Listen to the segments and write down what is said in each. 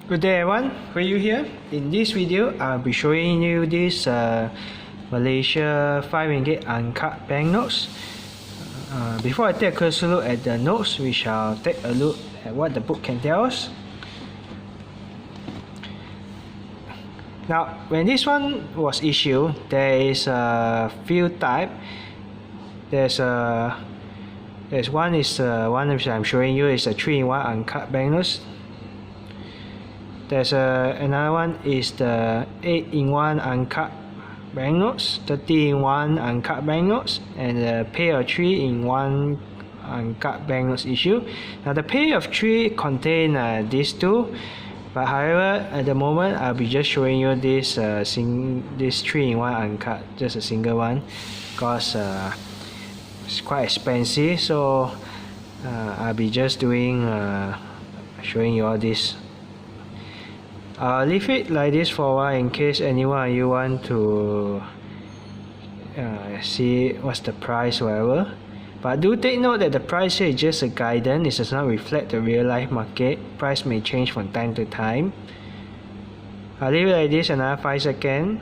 Good day everyone, for you here. In this video, I'll be showing you this Malaysia RM5 uncut banknotes. Before I take a closer look at the notes, we shall take a look at what the book can tell us. Now, when this one was issued, there is a few types. There's one which I'm showing you is a 3-in-1 uncut banknotes. There's another one is the 8-in-1 uncut banknotes, 30-in-1 uncut banknotes, and the pair of 3-in-1 uncut banknotes issue. Now the pair of 3 contain these two, but however at the moment I'll be just showing you this 3-in-1 uncut, just a single one, because it's quite expensive. So I'll be just doing showing you all this. I'll leave it like this for a while in case anyone of you want to see what's the price or whatever. But do take note that the price here is just a guidance. It does not reflect the real life market. Price may change from time to time. I'll leave it like this another 5 seconds.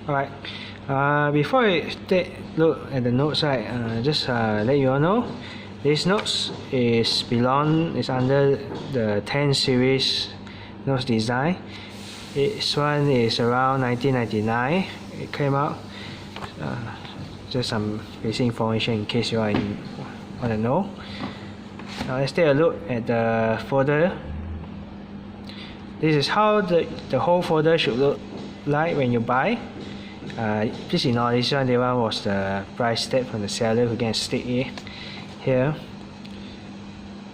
Alright, before I take a look at the notes, just let you all know, this notes is under the 10 series notes design. This one is around 1999. It came out. Just some basic information in case you want to know. Now let's take a look at the folder. This is how the whole folder should look like when you buy. Please ignore this one. The one was the price tag from the seller who can stick it here.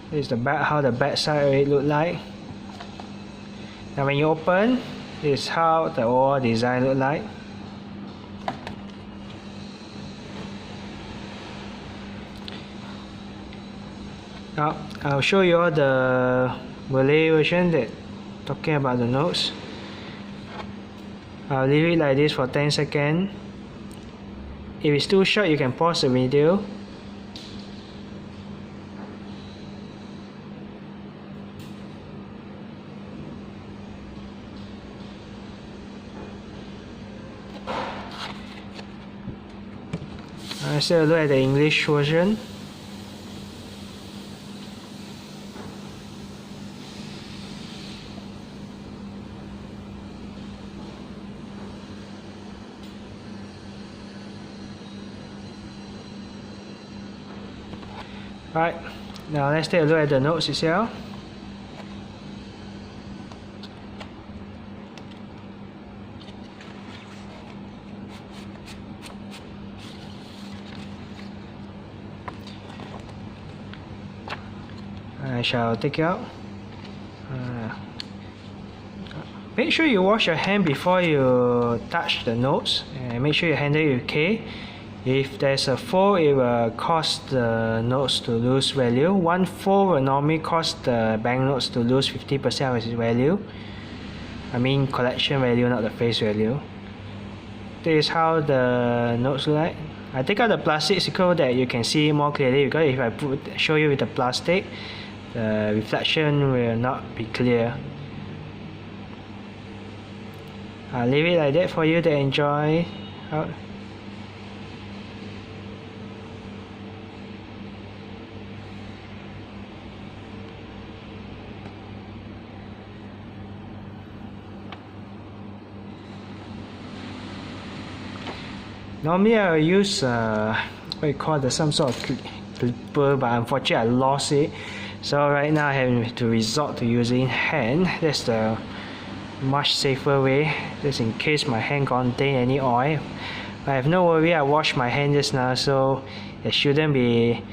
This is the back, how the back side of it look like. Now when you open, this is how the overall design look like. Now I'll show you all the Malay version that talking about the notes. I'll leave it like this for 10 seconds. If it's too short, you can pause the video. Let's take a look at the English version. Right, now let's take a look at the notes itself. I shall take it out. Make sure you wash your hand before you touch the notes, and make sure you handle it with care. If there's a fold, it will cause the notes to lose value. One fold will normally cause the banknotes to lose 50% of its value. I mean collection value, not the face value. This is how the notes look like. I take out the plastic so that you can see it more clearly, because if I show you with the plastic, the reflection will not be clear. I'll leave it like that for you to enjoy. Normally I will use what you call some sort of clipper, but unfortunately I lost it. So right now I have to resort to using hand. That's the much safer way, just in case my hand contain any oil. I have no worry, I washed my hand just now, so there shouldn't be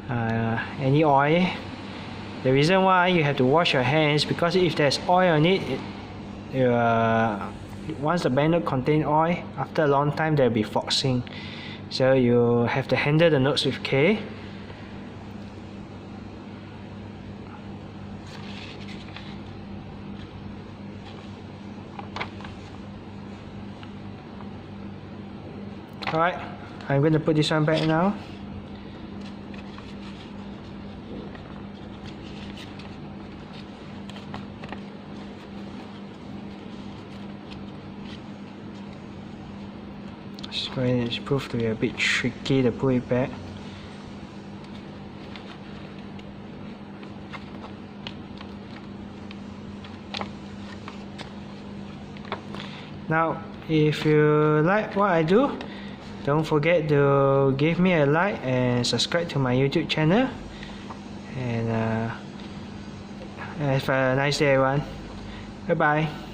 any oil. The reason why you have to wash your hands, because if there's oil on it, once the banknote contains oil, after a long time there will be foxing. So you have to handle the notes with care. Alright, I'm going to put this one back now. It's going to prove to be a bit tricky to put it back. Now, if you like what I do, don't forget to give me a like and subscribe to my YouTube channel. And have a nice day, everyone. Bye bye.